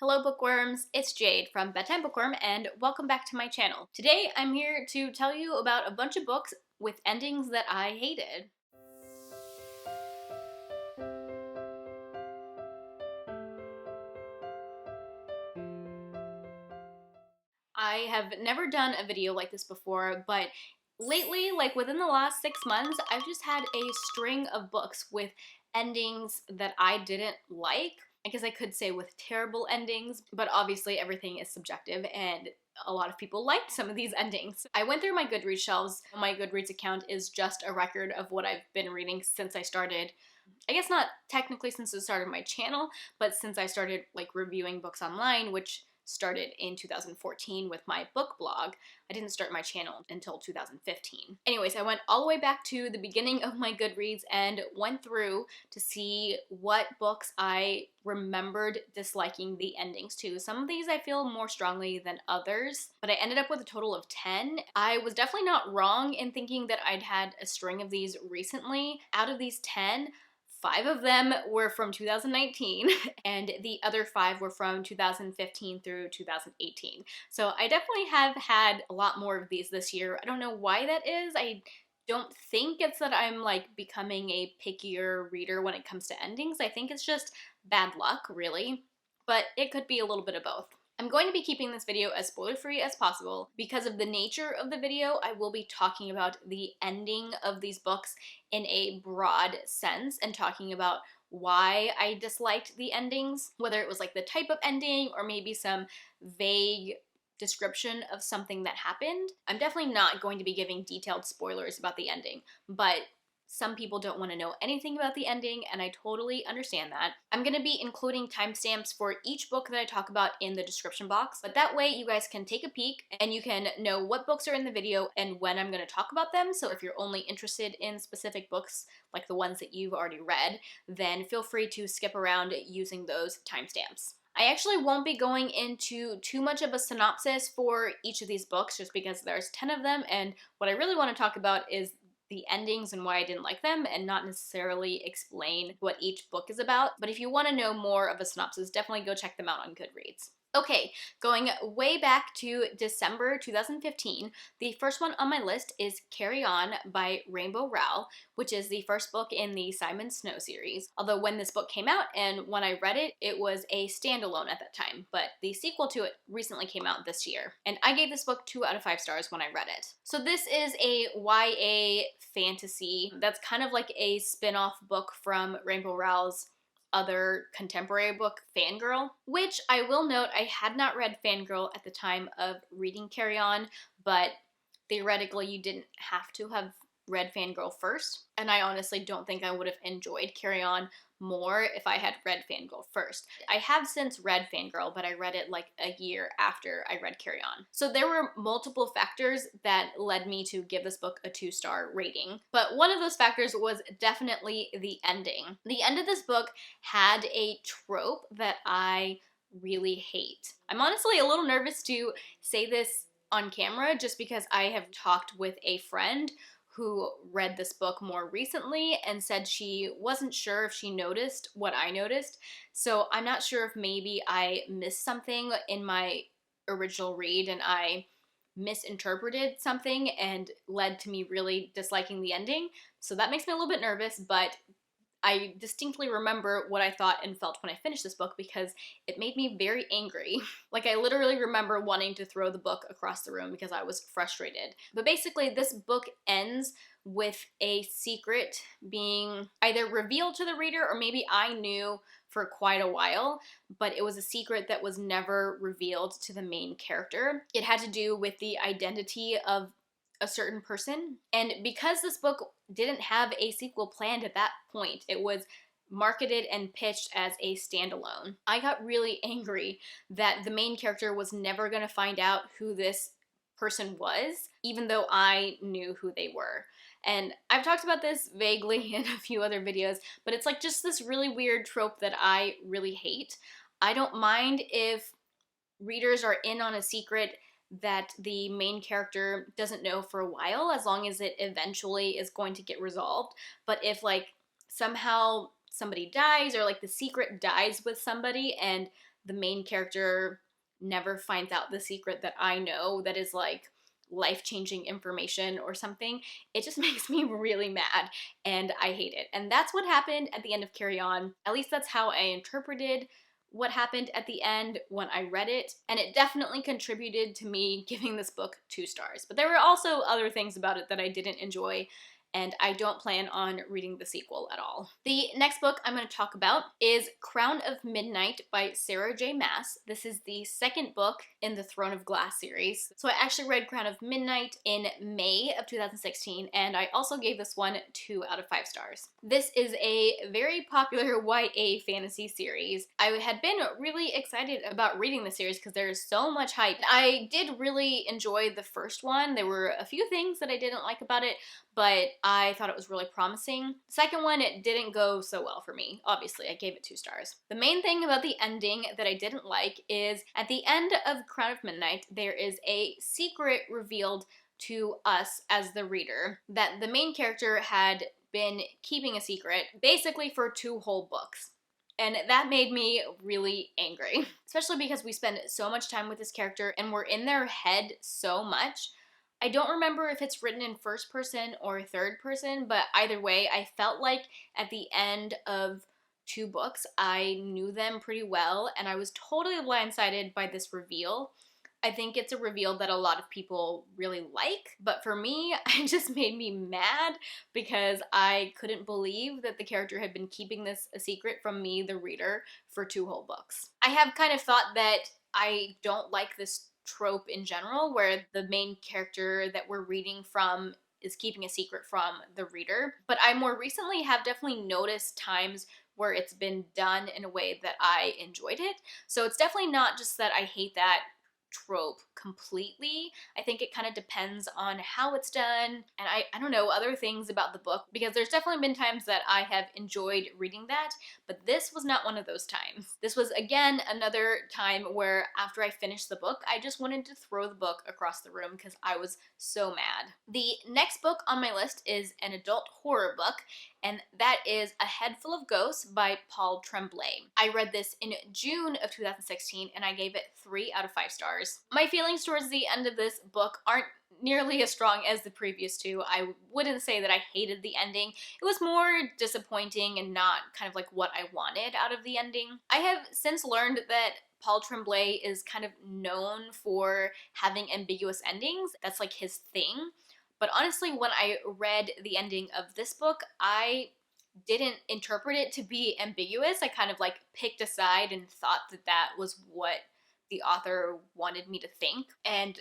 Hello bookworms, it's Jade from Bedtime Bookworm and welcome back to my channel. Today I'm here to tell you about a bunch of books with endings that I hated. I have never done a video like this before, but lately, like within the last 6 months, I've just had a string of books with endings that I didn't like. I guess I could say with terrible endings, but obviously everything is subjective and a lot of people liked some of these endings. I went through my Goodreads shelves. My Goodreads account is just a record of what I've been reading since I started. I guess not technically since the start of my channel, but since I started like reviewing books online, which started in 2014 with my book blog. I didn't start my channel until 2015. Anyways, I went all the way back to the beginning of my Goodreads and went through to see what books I remembered disliking the endings to. Some of these I feel more strongly than others, but I ended up with a total of 10. I was definitely not wrong in thinking that I'd had a string of these recently. Out of these 10, 5 of them were from 2019 and the other 5 were from 2015 through 2018. So I definitely have had a lot more of these this year. I don't know why that is. I don't think it's that I'm like becoming a pickier reader when it comes to endings. I think it's just bad luck, really. But it could be a little bit of both. I'm going to be keeping this video as spoiler-free as possible. Because of the nature of the video, I will be talking about the ending of these books in a broad sense and talking about why I disliked the endings, whether it was like the type of ending or maybe some vague description of something that happened. I'm definitely not going to be giving detailed spoilers about the ending, but some people don't want to know anything about the ending, and I totally understand that. I'm going to be including timestamps for each book that I talk about in the description box, but that way you guys can take a peek and you can know what books are in the video and when I'm going to talk about them. So if you're only interested in specific books, like the ones that you've already read, then feel free to skip around using those timestamps. I actually won't be going into too much of a synopsis for each of these books just because there's 10 of them, and what I really want to talk about is the endings and why I didn't like them and not necessarily explain what each book is about. But if you want to know more of a synopsis, definitely go check them out on Goodreads. Okay, going way back to December 2015, the first one on my list is Carry On by Rowell, which is the first book in the Simon Snow series. Although when this book came out and when I read it, it was a standalone at that time, but the sequel to it recently came out this year. And I gave this book 2 out of 5 stars when I read it. So this is a YA fantasy that's kind of like a spin-off book from Rowell's other contemporary book, Fangirl, which I will note I had not read Fangirl at the time of reading Carry On, but theoretically you didn't have to have read Fangirl first, and I honestly don't think I would have enjoyed Carry On more if I had read Fangirl first. I have since read Fangirl, but I read it like a year after I read Carry On. So there were multiple factors that led me to give this book a 2-star rating, but one of those factors was definitely the ending. The end of this book had a trope that I really hate. I'm honestly a little nervous to say this on camera just because I have talked with a friend who read this book more recently and said she wasn't sure if she noticed what I noticed. So I'm not sure if maybe I missed something in my original read and I misinterpreted something and led to me really disliking the ending. So that makes me a little bit nervous, but I distinctly remember what I thought and felt when I finished this book because it made me very angry. Like, I literally remember wanting to throw the book across the room because I was frustrated. But basically, this book ends with a secret being either revealed to the reader or maybe I knew for quite a while, but it was a secret that was never revealed to the main character. It had to do with the identity of a certain person, and because this book didn't have a sequel planned at that point, it was marketed and pitched as a standalone. I got really angry that the main character was never going to find out who this person was, even though I knew who they were. And I've talked about this vaguely in a few other videos, but it's like just this really weird trope that I really hate. I don't mind if readers are in on a secret that the main character doesn't know for a while, as long as it eventually is going to get resolved. But if like somehow somebody dies or like the secret dies with somebody and the main character never finds out the secret that I know that is like life-changing information or something, it just makes me really mad and I hate it. And that's what happened at the end of Carry On. At least that's how I interpreted what happened at the end when I read it, and it definitely contributed to me giving this book 2 stars. But there were also other things about it that I didn't enjoy, and I don't plan on reading the sequel at all. The next book I'm going to talk about is Crown of Midnight by Sarah J. Maas. This is the second book in the Throne of Glass series. So I actually read Crown of Midnight in May of 2016, and I also gave this one 2 out of 5 stars. This is a very popular YA fantasy series. I had been really excited about reading the series because there's so much hype. I did really enjoy the first one. There were a few things that I didn't like about it, but I thought it was really promising. The second one, it didn't go so well for me. Obviously, I gave it 2 stars. The main thing about the ending that I didn't like is at the end of Crown of Midnight, there is a secret revealed to us as the reader that the main character had been keeping a secret basically for 2 whole books. And that made me really angry, especially because we spend so much time with this character and we're in their head so much. I don't remember if it's written in first person or third person, but either way, I felt like at the end of 2 books, I knew them pretty well, and I was totally blindsided by this reveal. I think it's a reveal that a lot of people really like, but for me, it just made me mad because I couldn't believe that the character had been keeping this a secret from me, the reader, for 2 whole books. I have kind of thought that I don't like this trope in general where the main character that we're reading from is keeping a secret from the reader, but I more recently have definitely noticed times where it's been done in a way that I enjoyed it. So it's definitely not just that I hate that trope completely. I think it kind of depends on how it's done, and I don't know, other things about the book, because there's definitely been times that I have enjoyed reading that, but this was not one of those times. This was, again, another time where after I finished the book, I just wanted to throw the book across the room because I was so mad. The next book on my list is an adult horror book, and that is A Head Full of Ghosts by Paul Tremblay. I read this in June of 2016, and I gave it 3 out of 5 stars. My feelings towards the end of this book aren't nearly as strong as the previous 2. I wouldn't say that I hated the ending. It was more disappointing and not kind of like what I wanted out of the ending. I have since learned that Paul Tremblay is kind of known for having ambiguous endings. That's like his thing. But honestly, when I read the ending of this book, I didn't interpret it to be ambiguous. I kind of like picked a side and thought that that was what the author wanted me to think. And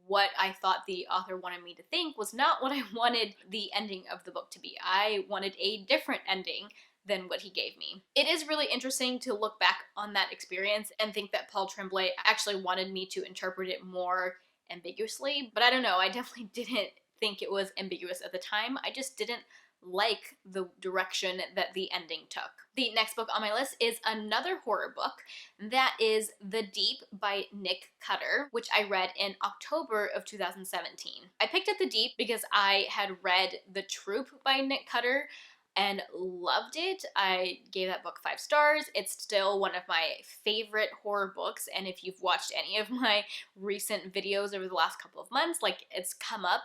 what I thought the author wanted me to think was not what I wanted the ending of the book to be. I wanted a different ending than what he gave me. It is really interesting to look back on that experience and think that Paul Tremblay actually wanted me to interpret it more ambiguously, but I don't know, I definitely didn't think it was ambiguous at the time. I just didn't like the direction that the ending took. The next book on my list is another horror book. That is The Deep by Nick Cutter, which I read in October of 2017. I picked up The Deep because I had read The Troop by Nick Cutter and loved it. I gave that book 5 stars. It's still one of my favorite horror books, and if you've watched any of my recent videos over the last couple of months, like, it's come up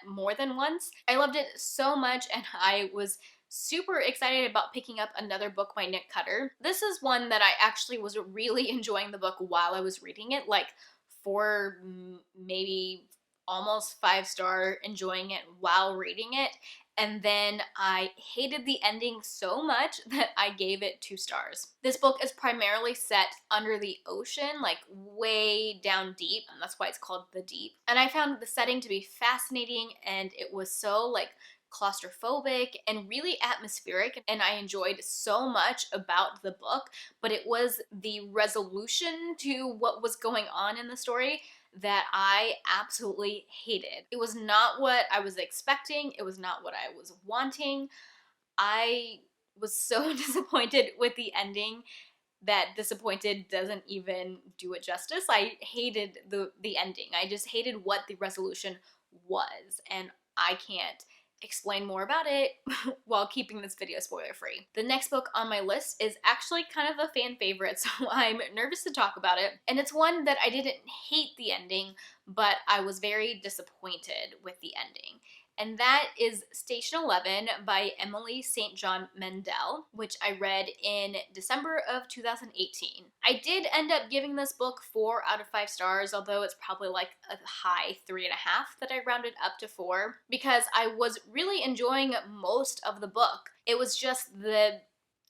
more than once. I loved it so much, and I was super excited about picking up another book by Nick Cutter. This is one that I actually was really enjoying the book while I was reading it, like 4, maybe almost 5-star, enjoying it while reading it. And then I hated the ending so much that I gave it 2 stars. This book is primarily set under the ocean, like way down deep, and that's why it's called The Deep. And I found the setting to be fascinating, and it was so like claustrophobic and really atmospheric, and I enjoyed so much about the book, but it was the resolution to what was going on in the story that I absolutely hated. It was not what I was expecting. It was not what I was wanting. I was so disappointed with the ending that disappointed doesn't even do it justice. I hated the ending. I just hated what the resolution was, and I can't explain more about it while keeping this video spoiler free. The next book on my list is actually kind of a fan favorite, so I'm nervous to talk about it. And it's one that I didn't hate the ending, but I was very disappointed with the ending. And that is Station 11 by Emily St. John Mandel, which I read in December of 2018. I did end up giving this book 4 out of 5 stars, although it's probably like a high 3.5 that I rounded up to 4, because I was really enjoying most of the book. It was just the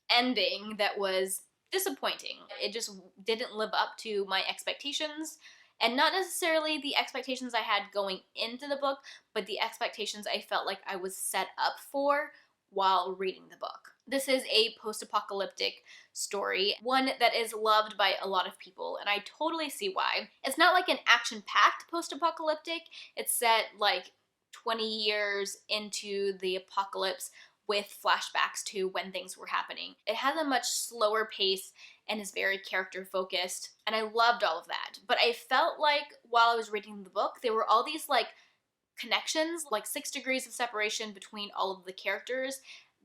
ending that was disappointing. It just didn't live up to my expectations. And not necessarily the expectations I had going into the book, but the expectations I felt like I was set up for while reading the book. This is a post-apocalyptic story, one that is loved by a lot of people, and I totally see why. It's not like an action-packed post-apocalyptic. It's set like 20 years into the apocalypse with flashbacks to when things were happening. It has a much slower pace and is very character focused, and I loved all of that. But I felt like while I was reading the book, there were all these like connections, like 6 degrees of separation between all of the characters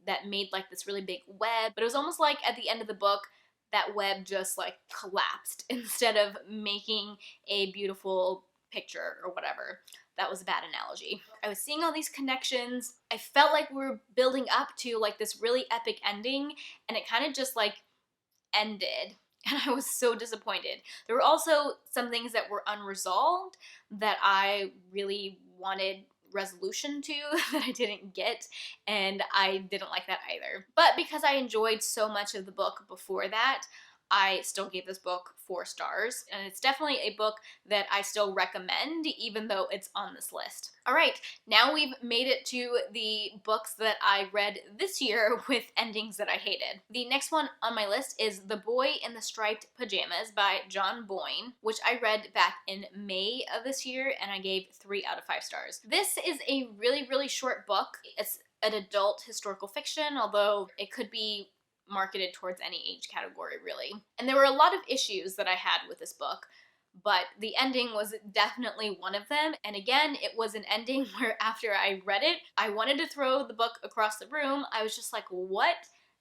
that made like this really big web. But it was almost like at the end of the book, that web just like collapsed instead of making a beautiful picture or whatever. That was a bad analogy. I was seeing all these connections. I felt like we were building up to like this really epic ending, and it kind of just like ended, and I was so disappointed. There were also some things that were unresolved that I really wanted resolution to that I didn't get, and I didn't like that either. But because I enjoyed so much of the book before that, I still gave this book 4 stars, and it's definitely a book that I still recommend, even though it's on this list. All right, now we've made it to the books that I read this year with endings that I hated. The next one on my list is The Boy in the Striped Pajamas by John Boyne, which I read back in May of this year, and I gave 3 out of 5 stars. This is a really, really short book. It's an adult historical fiction, although it could be marketed towards any age category, really. And there were a lot of issues that I had with this book, but the ending was definitely one of them. And again, it was an ending where after I read it, I wanted to throw the book across the room. I was just like, what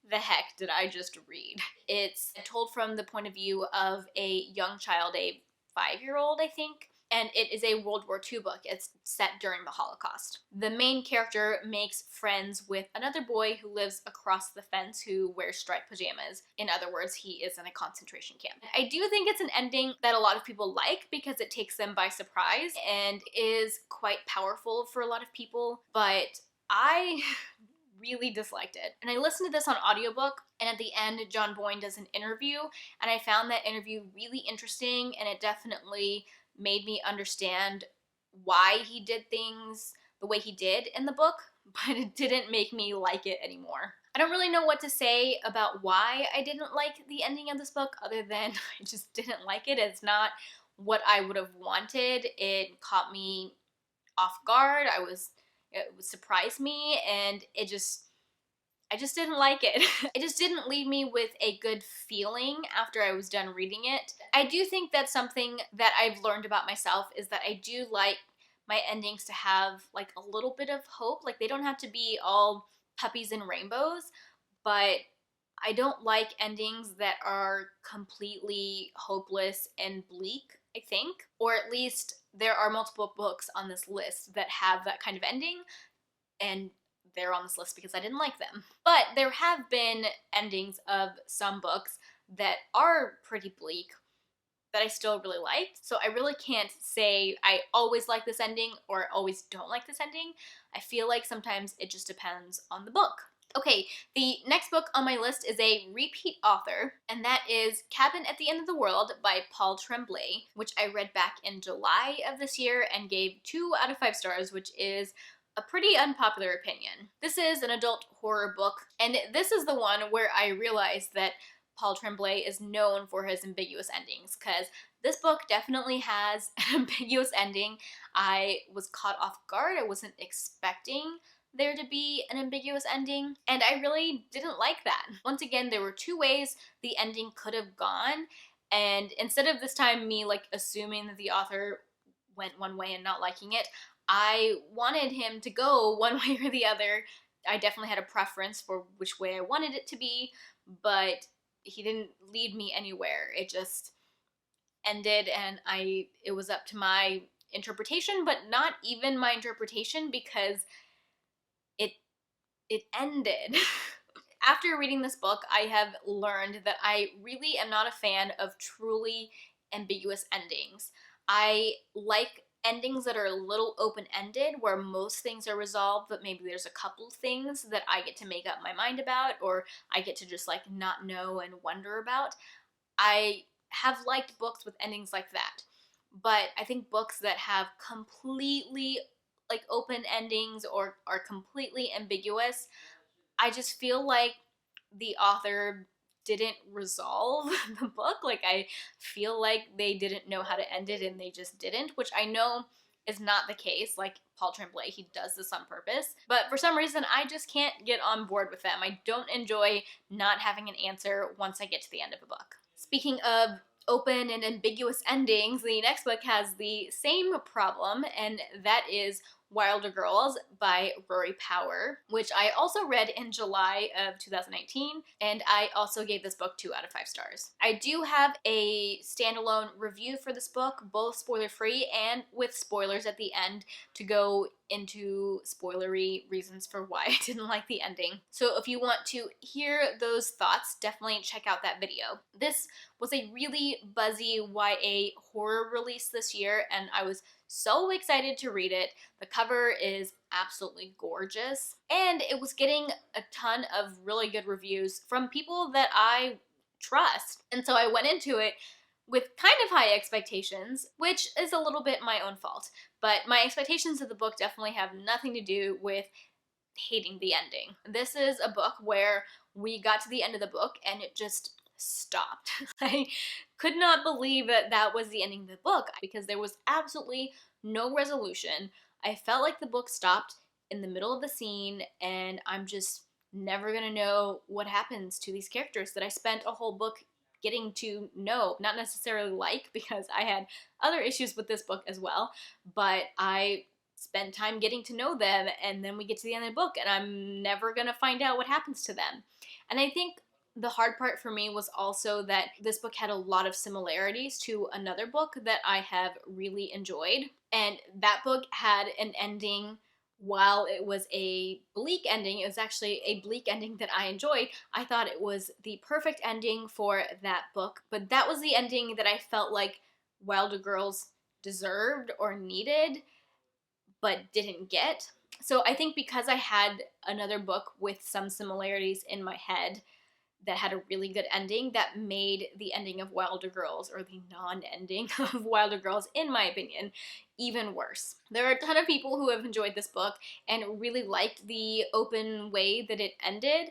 the heck did I just read? It's told from the point of view of a young child, a 5-year-old, I think. And it is a World War II book. It's set during the Holocaust. The main character makes friends with another boy who lives across the fence who wears striped pajamas. In other words, he is in a concentration camp. I do think it's an ending that a lot of people like because it takes them by surprise and is quite powerful for a lot of people, but I really disliked it. And I listened to this on audiobook, and at the end, John Boyne does an interview, and I found that interview really interesting, and it definitely made me understand why he did things the way he did in the book, but it didn't make me like it anymore. I don't really know what to say about why I didn't like the ending of this book other than I just didn't like it. It's not what I would have wanted. It caught me off guard. It surprised me, and I just didn't like it. It just didn't leave me with a good feeling after I was done reading it. I do think that's something that I've learned about myself, is that I do like my endings to have like a little bit of hope. Like, they don't have to be all puppies and rainbows, but I don't like endings that are completely hopeless and bleak, I think. Or at least there are multiple books on this list that have that kind of ending, and they're on this list because I didn't like them. But there have been endings of some books that are pretty bleak that I still really liked. So I really can't say I always like this ending or always don't like this ending. I feel like sometimes it just depends on the book. Okay, the next book on my list is a repeat author, and that is Cabin at the End of the World by Paul Tremblay, which I read back in July of this year and gave 2 out of 5 stars, which is a pretty unpopular opinion. This is an adult horror book, and this is the one where I realized that Paul Tremblay is known for his ambiguous endings, because this book definitely has an ambiguous ending. I was caught off guard. I wasn't expecting there to be an ambiguous ending, and I really didn't like that. Once again, there were 2 ways the ending could have gone, and instead of this time me like assuming that the author went one way and not liking it, I wanted him to go one way or the other. I definitely had a preference for which way I wanted it to be, but he didn't lead me anywhere. It just ended, and it was up to my interpretation, but not even my interpretation, because it it ended. After reading this book, I have learned that I really am not a fan of truly ambiguous endings. I like endings that are a little open-ended, where most things are resolved, but maybe there's a couple things that I get to make up my mind about, or I get to just like not know and wonder about. I have liked books with endings like that. But I think books that have completely like open endings or are completely ambiguous, I just feel like the author didn't resolve the book. Like, I feel like they didn't know how to end it and they just didn't, which I know is not the case. Like Paul Tremblay, he does this on purpose. But for some reason, I just can't get on board with them. I don't enjoy not having an answer once I get to the end of a book. Speaking of open and ambiguous endings, the next book has the same problem, and that is Wilder Girls by Rory Power, which I also read in July of 2019, and I also gave this book 2 out of 5 stars. I do have a standalone review for this book, both spoiler-free and with spoilers at the end to go into spoilery reasons for why I didn't like the ending. So if you want to hear those thoughts, definitely check out that video. This was a really buzzy YA horror release this year, and I was so excited to read it. The cover is absolutely gorgeous, and it was getting a ton of really good reviews from people that I trust. And so I went into it with kind of high expectations, which is a little bit my own fault. But my expectations of the book definitely have nothing to do with hating the ending. This is a book where we got to the end of the book and it just stopped. I could not believe that that was the ending of the book, because there was absolutely no resolution. I felt like the book stopped in the middle of the scene, and I'm just never gonna know what happens to these characters that I spent a whole book getting to know, not necessarily like, because I had other issues with this book as well, but I spent time getting to know them, and then we get to the end of the book and I'm never gonna find out what happens to them. And I think the hard part for me was also that this book had a lot of similarities to another book that I have really enjoyed, and that book had an ending. While it was a bleak ending, it was actually a bleak ending that I enjoyed. I thought it was the perfect ending for that book, but that was the ending that I felt like Wilder Girls deserved or needed, but didn't get. So I think because I had another book with some similarities in my head that had a really good ending, that made the ending of Wilder Girls, or the non-ending of Wilder Girls, in my opinion, even worse. There are a ton of people who have enjoyed this book and really liked the open way that it ended,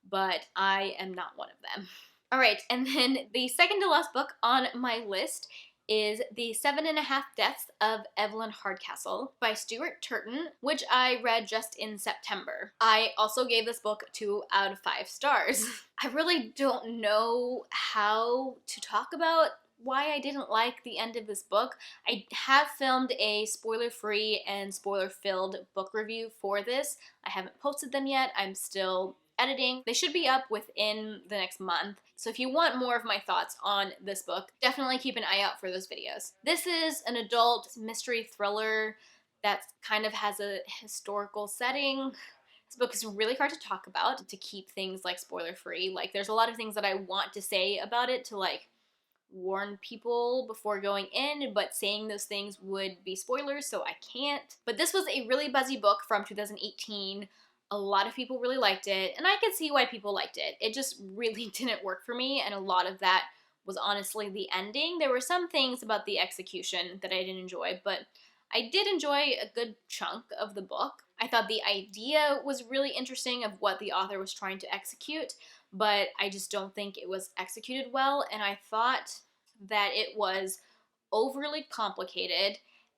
but I am not one of them. All right, and then the second to last book on my list is The 7.5 Deaths of Evelyn Hardcastle by Stuart Turton, which I read just in September. I also gave this book 2 out of 5 stars. I really don't know how to talk about why I didn't like the end of this book. I have filmed a spoiler-free and spoiler-filled book review for this. I haven't posted them yet. I'm still editing. They should be up within the next month. So if you want more of my thoughts on this book, definitely keep an eye out for those videos. This is an adult mystery thriller that kind of has a historical setting. This book is really hard to talk about, to keep things like spoiler free. Like, there's a lot of things that I want to say about it to like warn people before going in, but saying those things would be spoilers, so I can't. But this was a really buzzy book from 2018. A lot of people really liked it, and I could see why people liked it. It just really didn't work for me, and a lot of that was honestly the ending. There were some things about the execution that I didn't enjoy, but I did enjoy a good chunk of the book. I thought the idea was really interesting of what the author was trying to execute, but I just don't think it was executed well, and I thought that it was overly complicated,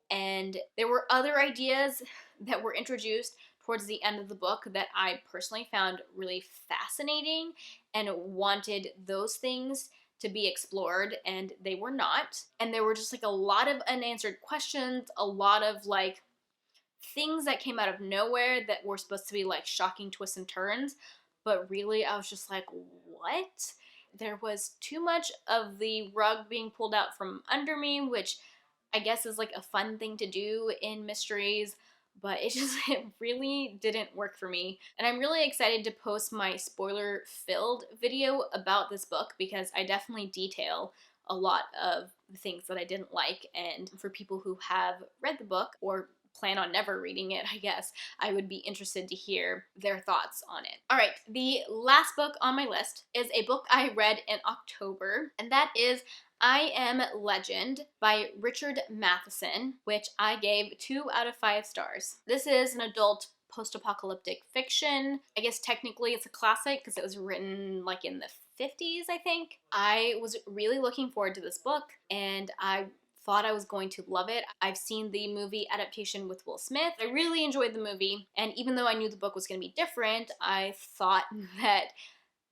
and there were other ideas that were introduced towards the end of the book that I personally found really fascinating and wanted those things to be explored, and they were not. And there were just like a lot of unanswered questions, a lot of like things that came out of nowhere that were supposed to be like shocking twists and turns, but really I was just like, what? There was too much of the rug being pulled out from under me, which I guess is like a fun thing to do in mysteries, but it really didn't work for me. And I'm really excited to post my spoiler filled video about this book because I definitely detail a lot of the things that I didn't like. And for people who have read the book or plan on never reading it, I guess, I would be interested to hear their thoughts on it. All right, the last book on my list is a book I read in October, and that is I Am Legend by Richard Matheson, which I gave 2 out of 5 stars. This is an adult post-apocalyptic fiction. I guess technically it's a classic because it was written like in the 50s, I think. I was really looking forward to this book, and I thought I was going to love it. I've seen the movie adaptation with Will Smith. I really enjoyed the movie, and even though I knew the book was going to be different, I thought that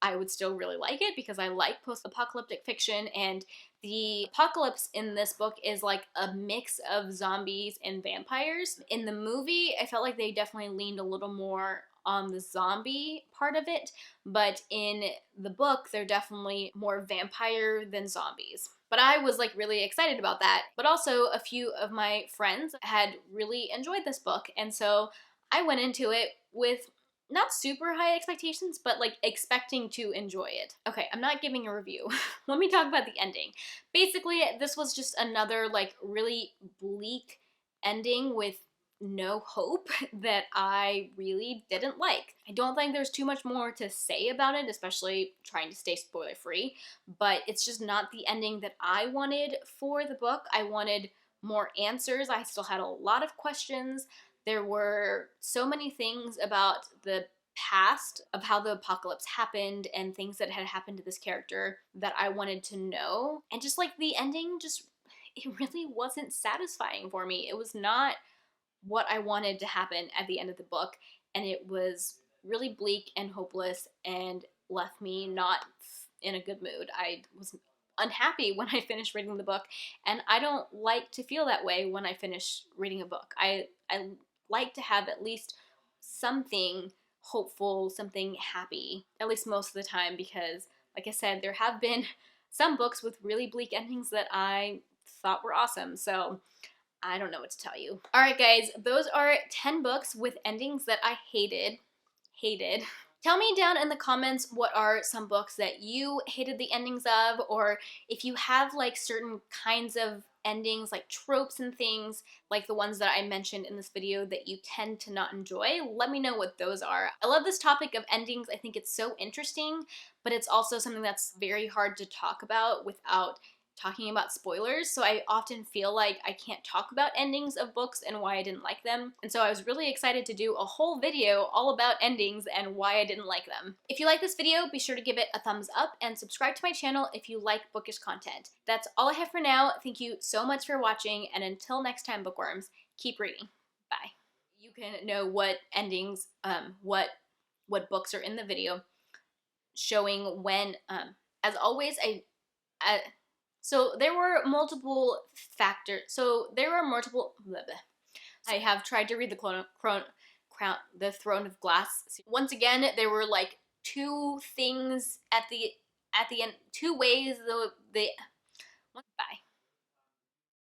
I would still really like it because I like post-apocalyptic fiction, and the apocalypse in this book is like a mix of zombies and vampires. In the movie, I felt like they definitely leaned a little more on the zombie part of it, but in the book, they're definitely more vampire than zombies. But I was like really excited about that. But also a few of my friends had really enjoyed this book, and so I went into it with not super high expectations, but like expecting to enjoy it. Okay, I'm not giving a review. Let me talk about the ending. Basically, this was just another like really bleak ending with no hope that I really didn't like. I don't think there's too much more to say about it, especially trying to stay spoiler free, but it's just not the ending that I wanted for the book. I wanted more answers. I still had a lot of questions. There were so many things about the past of how the apocalypse happened and things that had happened to this character that I wanted to know. And just like the ending, just it really wasn't satisfying for me. It was not what I wanted to happen at the end of the book, and it was really bleak and hopeless and left me not in a good mood. I was unhappy when I finished reading the book, and I don't like to feel that way when I finish reading a book. I like to have at least something hopeful, something happy, at least most of the time, because like I said, there have been some books with really bleak endings that I thought were awesome. So I don't know what to tell you. All right, guys, those are 10 books with endings that I hated. Tell me down in the comments what are some books that you hated the endings of, or if you have like certain kinds of endings, like tropes and things, like the ones that I mentioned in this video that you tend to not enjoy. Let me know what those are. I love this topic of endings. I think it's so interesting, but it's also something that's very hard to talk about without talking about spoilers, so I often feel like I can't talk about endings of books and why I didn't like them. And so I was really excited to do a whole video all about endings and why I didn't like them. If you like this video, be sure to give it a thumbs up and subscribe to my channel if you like bookish content. That's all I have for now. Thank you so much for watching, and until next time, bookworms, keep reading. Bye. You can know what endings, what books are in the video, showing when, as always, so there were multiple factors. So there were multiple. Blah, blah. I have tried to read the Throne of Glass. Once again, there were like 2 things at the end, 2 ways the. Bye.